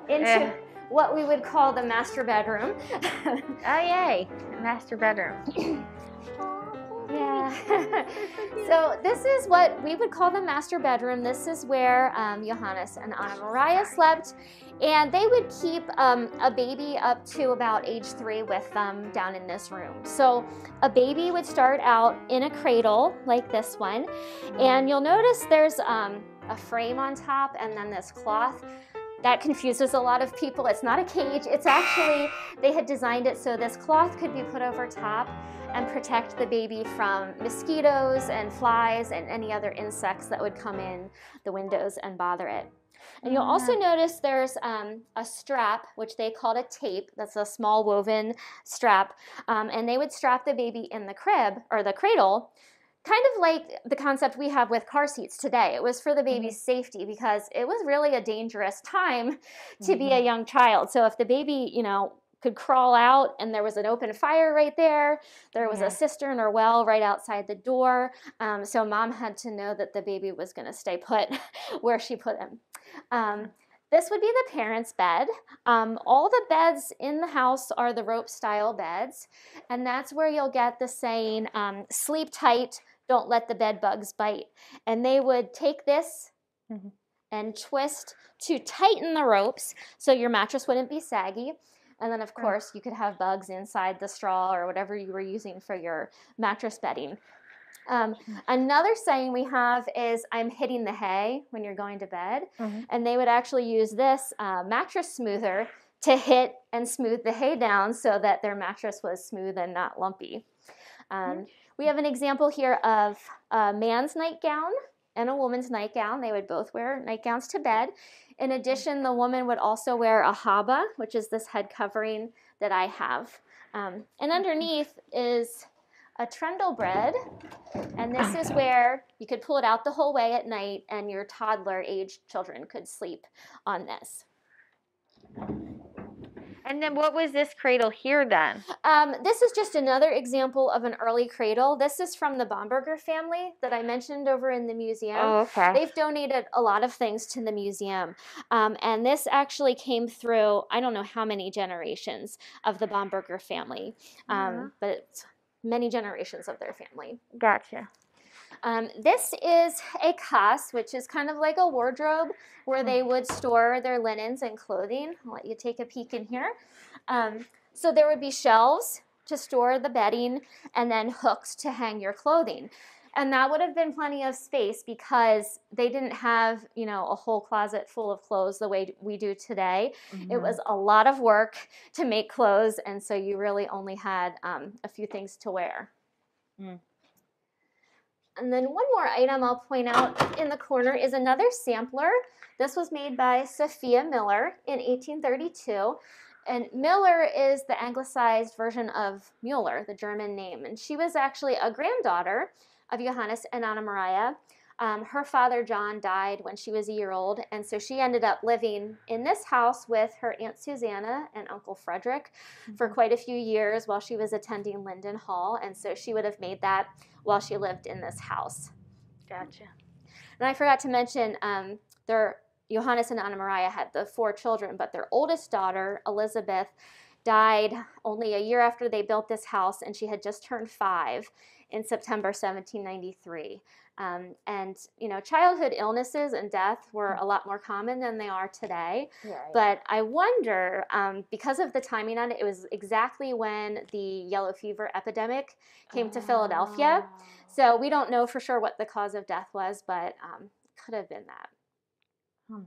into what we would call the master bedroom. Oh, yay, master bedroom. Yeah. So this is what we would call the master bedroom. This is where Johannes and Anna Maria slept, and they would keep a baby up to about age 3 with them down in this room. So a baby would start out in a cradle like this one, and you'll notice there's a frame on top and then this cloth. That confuses a lot of people. It's not a cage. It's actually, they had designed it so this cloth could be put over top and protect the baby from mosquitoes and flies and any other insects that would come in the windows and bother it. And you'll also notice there's a strap, which they called a tape. That's a small woven strap. And they would strap the baby in the crib or the cradle, kind of like the concept we have with car seats today. It was for the baby's safety because it was really a dangerous time to be a young child. So if the baby, you know, could crawl out and there was an open fire right there, there was a cistern or well right outside the door. So mom had to know that the baby was going to stay put where she put him. This would be the parents' bed. All the beds in the house are the rope style beds. And that's where you'll get the saying, sleep tight, don't let the bed bugs bite. And they would take this and twist to tighten the ropes so your mattress wouldn't be saggy. And then, of course, you could have bugs inside the straw or whatever you were using for your mattress bedding. Another saying we have is, I'm hitting the hay when you're going to bed. And they would actually use this mattress smoother to hit and smooth the hay down so that their mattress was smooth and not lumpy. We have an example here of a man's nightgown and a woman's nightgown. They would both wear nightgowns to bed. In addition, the woman would also wear a haba, which is this head covering that I have. And underneath is a trundle bed, and this is where you could pull it out the whole way at night and your toddler-aged children could sleep on this. And then what was this cradle here then? This is just another example of an early cradle. This is from the Bomberger family that I mentioned over in the museum. Oh, okay. They've donated a lot of things to the museum. And this actually came through, I don't know how many generations of the Bomberger family, but it's many generations of their family. Gotcha. This is a kas, which is kind of like a wardrobe where they would store their linens and clothing. I'll let you take a peek in here. So there would be shelves to store the bedding and then hooks to hang your clothing. And that would have been plenty of space because they didn't have, you know, a whole closet full of clothes the way we do today. It was a lot of work to make clothes, and so you really only had a few things to wear. And then one more item I'll point out in the corner is another sampler. This was made by Sophia Miller in 1832. And Miller is the anglicized version of Mueller, the German name. And she was actually a granddaughter of Johannes and Anna Maria. Her father, John, died when she was a year old, and so she ended up living in this house with her Aunt Susanna and Uncle Frederick for quite a few years while she was attending Linden Hall, and so she would have made that while she lived in this house. Gotcha. And I forgot to mention, Johannes and Anna Maria had the 4 children, but their oldest daughter, Elizabeth, died only a year after they built this house, and she had just turned 5 in September 1793. And, you know, childhood illnesses and death were a lot more common than they are today. Right. But I wonder, because of the timing on it, it was exactly when the yellow fever epidemic came to Philadelphia. So we don't know for sure what the cause of death was, but it could have been that. Oh my